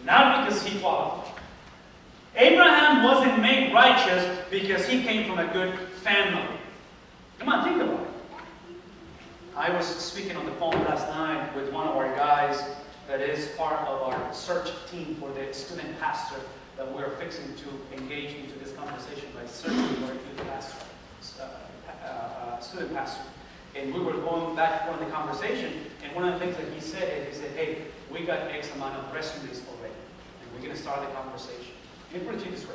not because he qualified. Abraham wasn't made righteous because he came from a good family. Come on, think about it. I was speaking on the phone last night with one of our guys that is part of our search team for the student pastor that we're fixing to engage into this conversation by searching for a good pastor, student pastor. And we were going back on the conversation, and one of the things that he said, hey, we got X amount of resumes already, and we're going to start the conversation. Let me put it to you this way.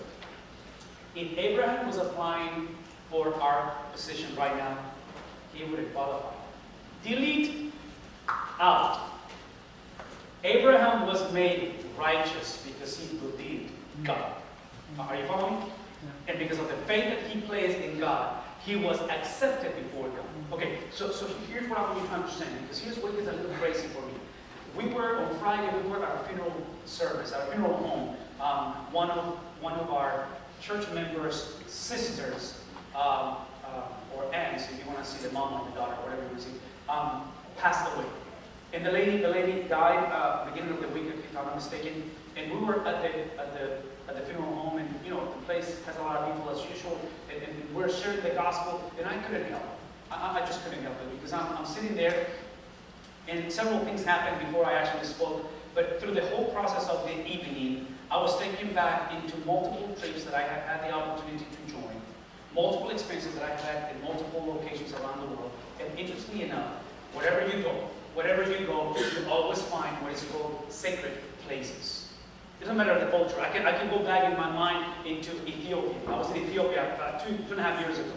If Abraham was applying for our position right now, he would have qualified. Delete out. Abraham was made righteous because he believed God. Are you following? And because of the faith that he placed in God, he was accepted before God. Okay, so here's what I want you to understand, because here's what is a little crazy for me. We were, on Friday, we were at our funeral service, our funeral home. One of our church members' sisters, or aunts, if you want to see the mom or the daughter, whatever you want to see, passed away. And the lady died beginning of the week, if I'm not mistaken. And we were at the funeral home, and you know the place has a lot of people as usual, and we're sharing the gospel, and I couldn't help. I just couldn't help it because I'm sitting there, and several things happened before I actually spoke. But through the whole process of the evening, I was taken back into multiple trips that I have had the opportunity to join, multiple experiences that I've had in multiple locations around the world. And interestingly enough, wherever you go, you always find what is called sacred places. It doesn't matter the culture. I can go back in my mind into Ethiopia. I was in Ethiopia about two and a half years ago.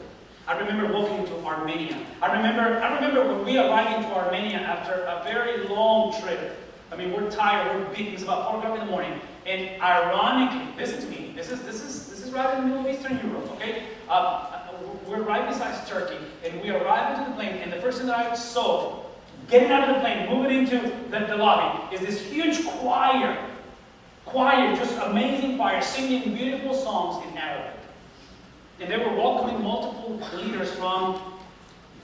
I remember walking into Armenia. I remember when we arrived into Armenia after a very long trip. I mean, we're tired, we're beat. It's about 4 o'clock in the morning. And ironically, listen to me. This is right in the Middle Eastern Europe, okay? We're right beside Turkey, and we arrived into the plane, and the first thing that I saw, getting out of the plane, moving into the lobby, is this huge choir, just amazing choir, singing beautiful songs in Arabic. And they were welcoming multiple leaders from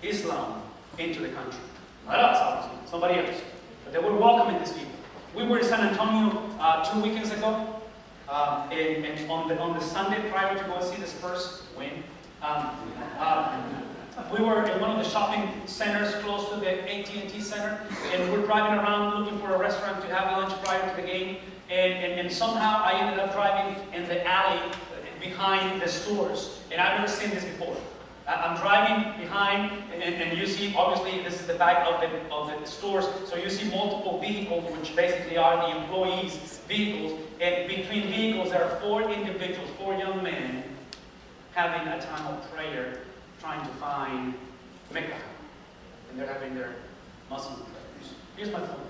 Islam into the country. Not us, obviously, somebody else. But they were welcoming these people. We were in San Antonio 2 weekends ago, and on the Sunday prior to go and see the Spurs win, we were in one of the shopping centers close to the AT&T Center, and we're driving around looking for a restaurant to have lunch prior to the game, and somehow I ended up driving in the alley behind the stores, and I've never seen this before. I'm driving behind, and you see, obviously, this is the back of the stores, so you see multiple vehicles, which basically are the employees' vehicles, and between vehicles there are 4 individuals, 4 young men, having a time of prayer, trying to find Mecca, and they're having their Muslim prayers. Here's my point.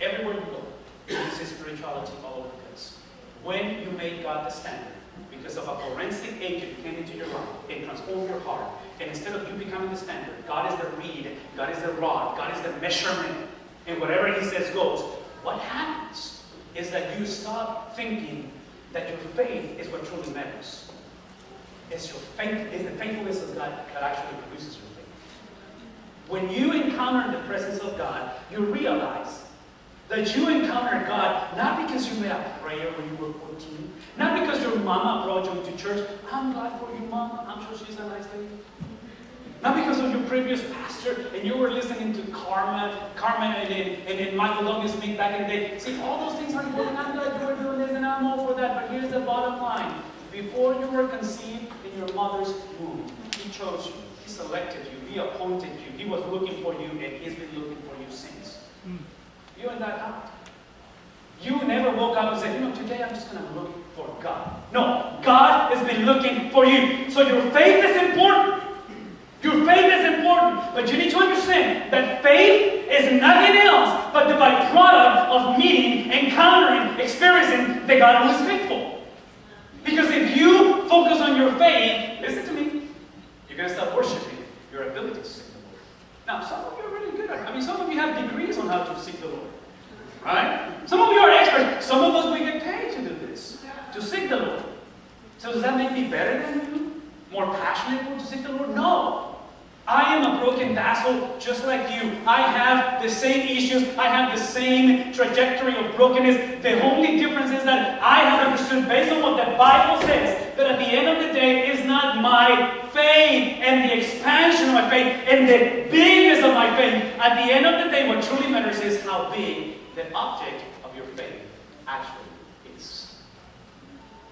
Everywhere you go, you see spirituality all over the place. When you make God the standard, because of a forensic agent came into your life and transformed your heart, and instead of you becoming the standard, God is the reed, God is the rod, God is the measurement, and whatever He says goes, what happens is that you stop thinking that your faith is what truly matters. It's your faith, it's the faithfulness of God that actually produces your faith. When you encounter the presence of God, you realize that you encountered God not because you made a prayer when you were 14, not because your mama brought you to church. I'm glad for you, mama. I'm sure she's a nice lady. Not because of your previous pastor and you were listening to Carmen and Michael Douglas Smith back in the day. See, all those things are important. I'm glad you were doing this and I'm all for that. But here's the bottom line. Before you were conceived in your mother's womb, He chose you. He selected you. He appointed you. He was looking for you, and He's been looking for you since. You and that out. You never woke up and said, you know, today I'm just going to look for God. No, God has been looking for you. So your faith is important. Your faith is important. But you need to understand that faith is nothing else but the byproduct of meeting, encountering, experiencing the God who is faithful. Because if you focus on your faith, listen to me, you're going to start worshiping your ability to seek the Lord. Now, some of you are really good at it. I mean, some of you have degrees on how to seek the Lord. Right? Some of you are experts. Some of us, we get paid to do this, to seek the Lord. So does that make me better than you? More passionate to seek the Lord? No. I am a broken bastard hassle just like you. I have the same issues. I have the same trajectory of brokenness. The only difference is that I have understood, based on what the Bible says, that at the end of the day, it's not my faith and the expansion of my faith and the bigness of my faith. At the end of the day, what truly matters is how big the object of your faith actually is.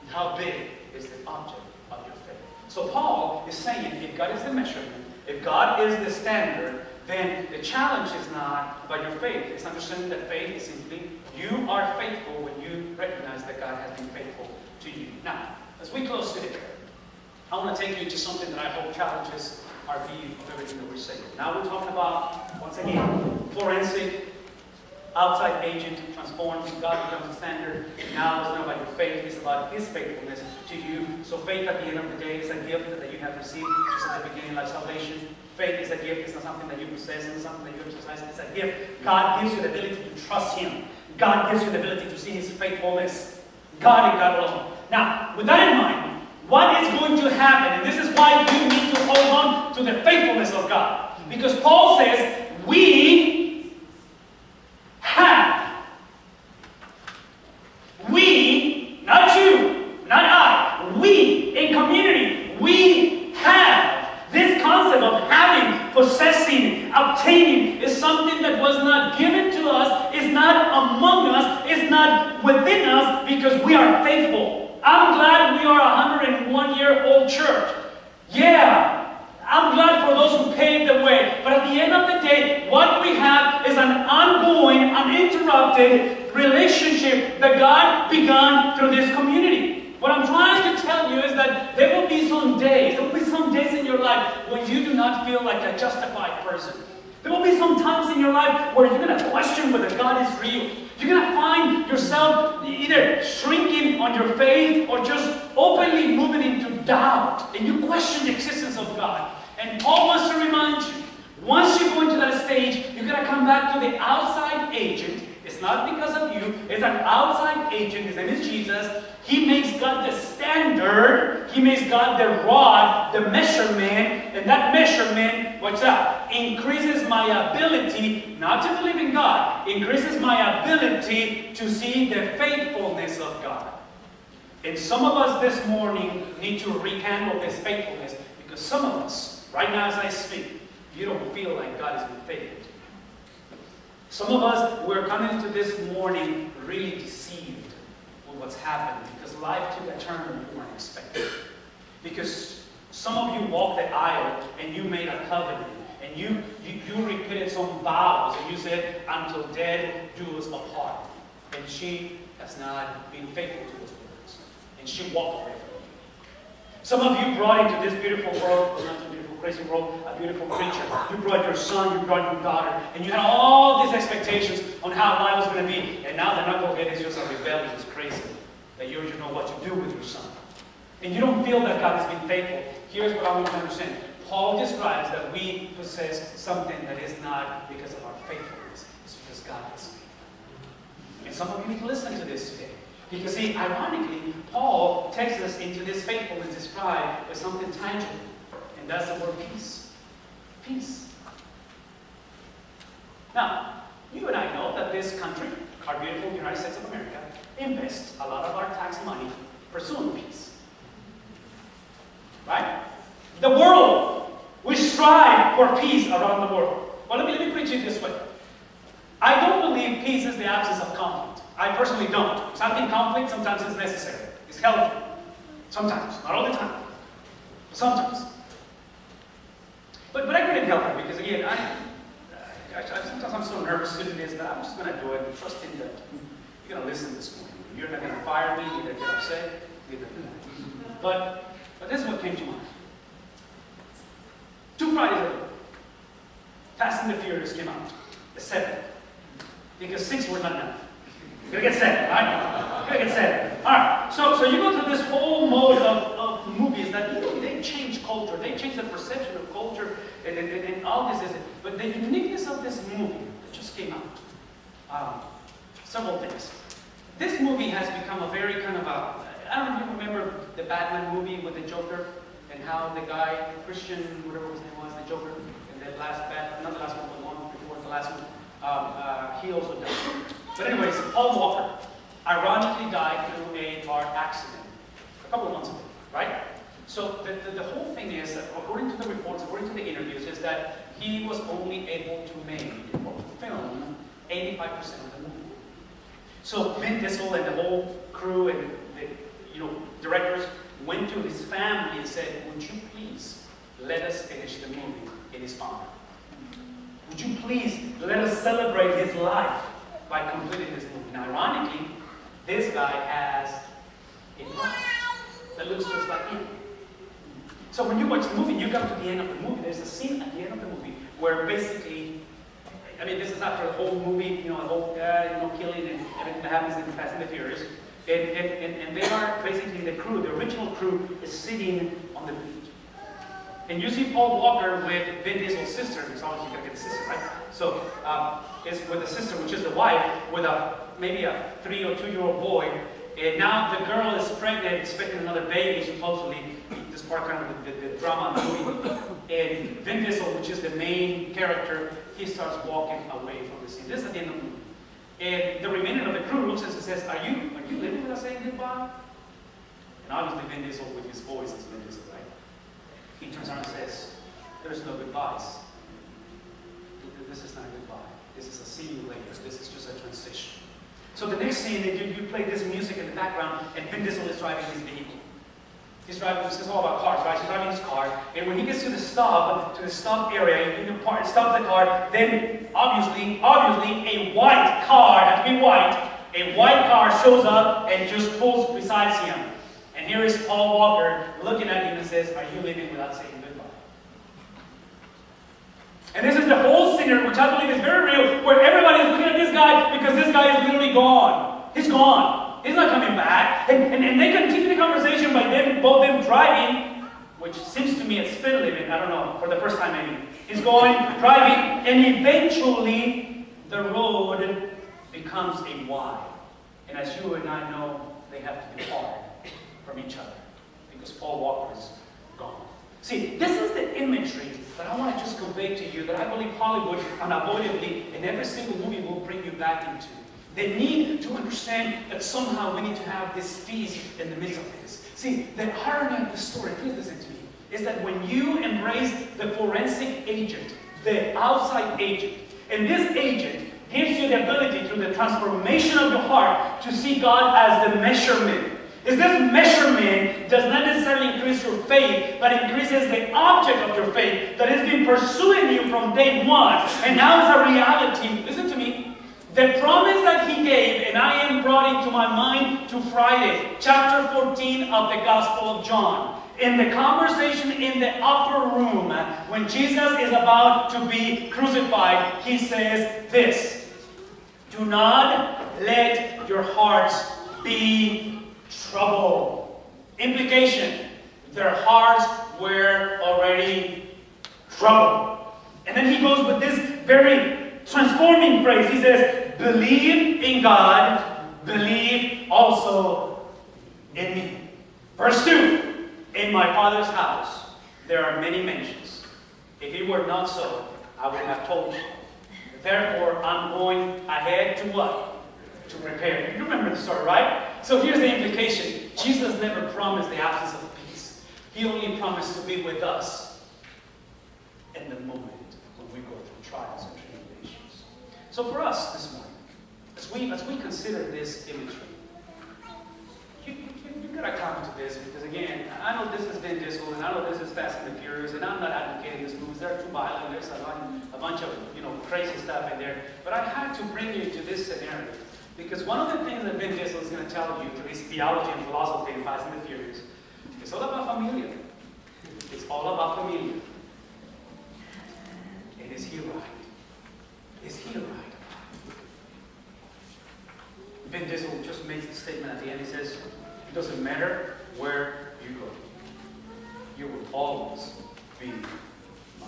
How big is the object of your faith? So Paul is saying, if God is the measurement, if God is the standard, then the challenge is not about your faith. It's understanding that faith is simply you are faithful when you recognize that God has been faithful to you. Now, as we close today, I want to take you to something that I hope challenges our view of everything that we're saying. Now we're talking about, once again, forensic, outside agent transforms, God becomes a standard. Now it's not about your faith, it's about His faithfulness to you. So faith at the end of the day is a gift that you have received just at the beginning, like salvation. Faith is a gift, it's not something that you possess, it's not something that you exercise, it's a gift. God gives you the ability to trust Him. God gives you the ability to see His faithfulness. God and God alone. Now, with that in mind, what is going to happen? And this is why you need to hold on to the faithfulness of God. Because Paul says, we have. We, not you, not I, we in community, we have. This concept of having, possessing, obtaining is something that was not given to us, is not among us, is not within us because we are faithful. I'm glad we are a 101-year-old church. Yeah, I'm glad for those who paved the way. But at the end of the day, what we have is an ongoing, uninterrupted relationship that God began through this community. What I'm trying to tell you is that there will be some days in your life when you do not feel like a justified person. There will be some times in your life where you're going to question whether God is real. You're going to find yourself either shrinking on your faith or just openly moving into doubt. And you question the existence of God. And Paul wants to remind you, once you go into that stage, you're going to come back to the outside agent. It's not because of you. It's an outside agent. His name is Jesus. He makes God the standard. He makes God the rod, the measurement. And that measurement, what's that? Increases my ability, not to believe in God, increases my ability to see the faithfulness of God. And some of us this morning need to rekindle this faithfulness because some of us, right now as I speak, you don't feel like God has been faithful. Some of us, we're coming into this morning really deceived with what's happened because life took a turn you weren't expecting. Because some of you walked the aisle and you made a covenant and you repeated some vows and you said, until death do us apart. And she has not been faithful to those words. And she walked away from you. Some of you brought into this beautiful world, not so beautiful, crazy world, a beautiful creature. You brought your son, you brought your daughter, and you had all these expectations on how life was going to be. And now the knucklehead is just a rebellious crazy. That you know what to do with your son. And you don't feel that God has been faithful. Here's what I want you to understand. Paul describes that we possess something that is not because of our faithfulness. It's because God is faithful. And some of you need to listen to this today. Because see, ironically, Paul takes us into this faithfulness described as something tangible. And that's the word peace. Peace. Now, you and I know that this country, our beautiful United States of America, invests a lot of our tax money pursuing peace. Right? The world, we strive for peace around the world. Well, let me preach it this way. I don't believe peace is the absence of conflict. I personally don't. I think conflict sometimes is necessary. It's healthy. Sometimes. Not all the time. But sometimes. But I couldn't help it because, again, sometimes I'm so nervous to do this that I'm just going to do it, trusting that you're going to listen this morning. You're not going to fire me, you're going to get upset. But this is what came to mind. 2 Fridays ago, Fast and the Furious came out. The 7th. Because 6 were not enough. You're going to get 7, right? You're going to get 7. Alright, so you go through this whole mode of movies that they change culture. They change the perception of culture and all this. But the uniqueness of this movie that just came out, several things. This movie has become a very kind of a, I don't know if you remember the Batman movie with the Joker and how the guy, Christian, whatever his name was, the Joker, and the last bat, not the last one, but the one before the last one, he also died. But anyways, Paul Walker ironically died through a car accident a couple of months ago, right? So the whole thing is that according to the reports, according to the interviews, is that he was only able to make or to film 85% of the movie. So Vin Diesel and the whole crew and the directors went to his family and said, "Would you please let us finish the movie in his honor? Would you please let us celebrate his life by completing this movie?" Now, ironically, this guy has a brother that looks just like him. So when you watch the movie, you come to the end of the movie. There's a scene at the end of the movie where basically, I mean, this is after the whole movie, the whole killing and everything that happens in Fast and the Furious. And they are basically the crew, the original crew is sitting on the beach. And you see Paul Walker with Vin Diesel's sister, because obviously you gotta get the sister, right? So, is with the sister, which is the wife, with maybe a 3 or 2-year-old boy. And now the girl is pregnant, expecting another baby, supposedly. This part kind of the drama of the movie. And Vin Diesel, which is the main character, he starts walking away from the scene. This is at the end of the movie. And the remainder of the crew looks and says, are you living without saying goodbye? And obviously Vin Diesel, with his voice, is Vin Diesel, right? He turns around and says, "There's no goodbyes. This is not a goodbye. This is a see you later. This is just a transition." So the next scene, you play this music in the background, and Vin Diesel is driving his vehicle. He's driving, this is all about cars, right? He's driving his car, and when he gets to the stop area, he stops the car, then obviously, a white car, has to be white, a white car shows up and just pulls beside him. And here is Paul Walker looking at him and says, "Are you leaving without saying goodbye?" And this is the whole scenario, which I believe is very real, where everybody is looking at this guy because this guy is literally gone. He's gone. He's not coming back. And they continue the conversation by both them driving, which seems to me a speed limit, I don't know, for the first time maybe. He's going, driving, and eventually the road becomes a Y. And as you and I know, they have to depart from each other because Paul Walker is gone. See, this is the imagery that I want to just convey to you that I believe Hollywood unavoidably in every single movie will bring you back into. They need to understand that somehow we need to have this peace in the midst of this. See, the irony of the story, please listen to me, is that when you embrace the forensic agent, the outside agent, and this agent gives you the ability through the transformation of your heart to see God as the measurement. Is this measurement does not necessarily increase your faith, but increases the object of your faith that has been pursuing you from day one, and now is a reality. Listen to me. The promise that he gave, and I am brought into my mind to Friday, chapter 14 of the Gospel of John. In the conversation in the upper room, when Jesus is about to be crucified, he says this: "Do not let your hearts be troubled." Implication: their hearts were already troubled. And then he goes with this very transforming phrase. He says, "Believe in God, believe also in me." Verse 2, "In my Father's house there are many mansions. If it were not so, I would have told you. Therefore, I'm going ahead to what? To prepare." You remember the story, right? So here's the implication. Jesus never promised the absence of peace. He only promised to be with us in the moment when we go through trials and tribulations. So for us this morning, as we consider this imagery, you've got to come to this because, again, I know this is Vin Diesel, and I know this is Fast and the Furious, and I'm not advocating this movies. They're too violent. There's a bunch of crazy stuff in there. But I had to bring you to this scenario because one of the things that Vin Diesel is going to tell you through his theology and philosophy in Fast and the Furious, it's all about familia. It's all about familia. And is he right? Is he right? Vin Diesel just makes the statement at the end. He says, "It doesn't matter where you go. You will always be my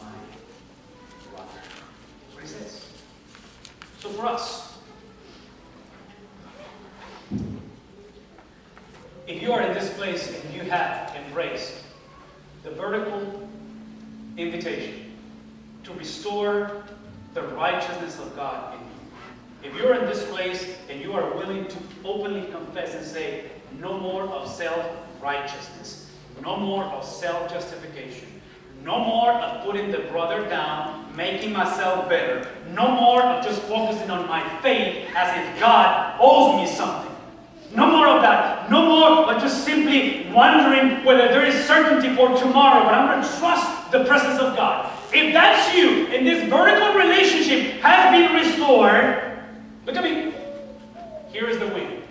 brother." That's what he says. So for us, if you are in this place and you have embraced the vertical invitation to restore the righteousness of God in you. If you're in this place and you are willing to openly confess and say, no more of self-righteousness, no more of self-justification, no more of putting the brother down, making myself better, no more of just focusing on my faith as if God owes me something. No more of that. No more of just simply wondering whether there is certainty for tomorrow, but I'm going to trust the presence of God. If that's you, and this vertical relationship has been restored, look at me. Here is the way.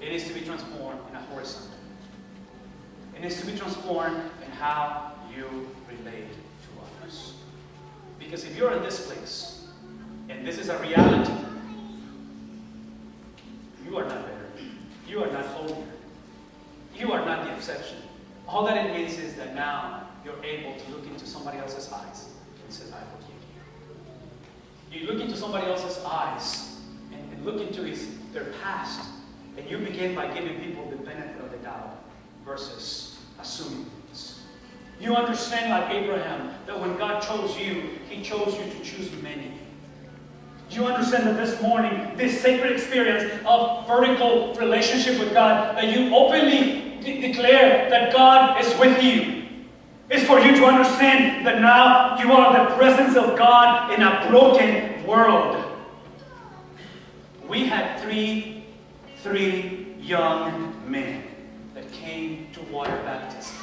It needs to be transformed in a horizontal. It needs to be transformed in how you relate to others. Because if you're in this place, and this is a reality, you are not better. You are not holier. You are not the exception. All that it means is that now you're able to look into somebody else's eyes and say, I forgive you. You look into somebody else's eyes and look into their past, and you begin by giving people the benefit of the doubt versus assuming things. You understand, like Abraham, that when God chose you, He chose you to choose many. You understand that this morning, this sacred experience of vertical relationship with God, that you openly declare that God is with you, is for you to understand that now you are the presence of God in a broken world. We had three young men that came to water baptism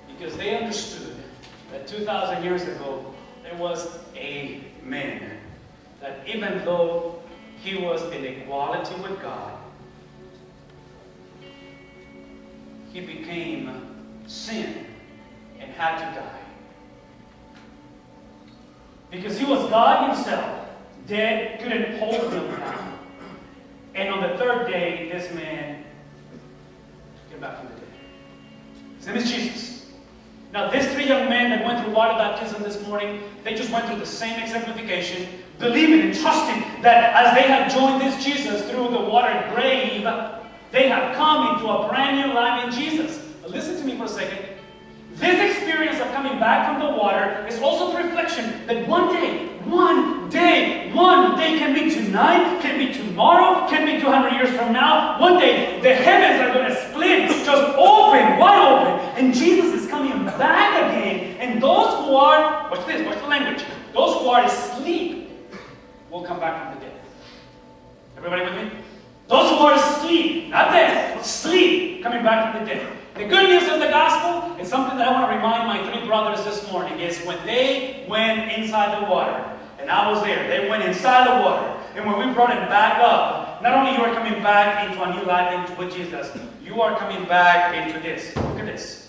because they understood that 2,000 years ago there was a man that even though he was in equality with God, he became sin and had to die. Because he was God Himself, dead, couldn't hold him down. And on the third day, this man came back from the dead. His name is Jesus. Now, these three young men that went through water baptism this morning, they just went through the same exemplification, believing and trusting that as they have joined this Jesus through the water grave, they have come into a brand new life in Jesus. But listen to me for a second. This experience of coming back from the water is also a reflection that one day can be tonight, can be tomorrow, can be 200 years from now. One day, the heavens are going to split, just open, wide open, and Jesus is coming back again. And those who are, watch this, watch the language, those who are asleep will come back from the dead. Everybody with me? Those who are asleep, not dead, but asleep, coming back from the dead. The good news of the gospel is something that I want to remind my three brothers this morning is when they went inside the water, and I was there, they went inside the water, and when we brought them back up, not only you are coming back into a new life with Jesus, you are coming back into this. Look at this.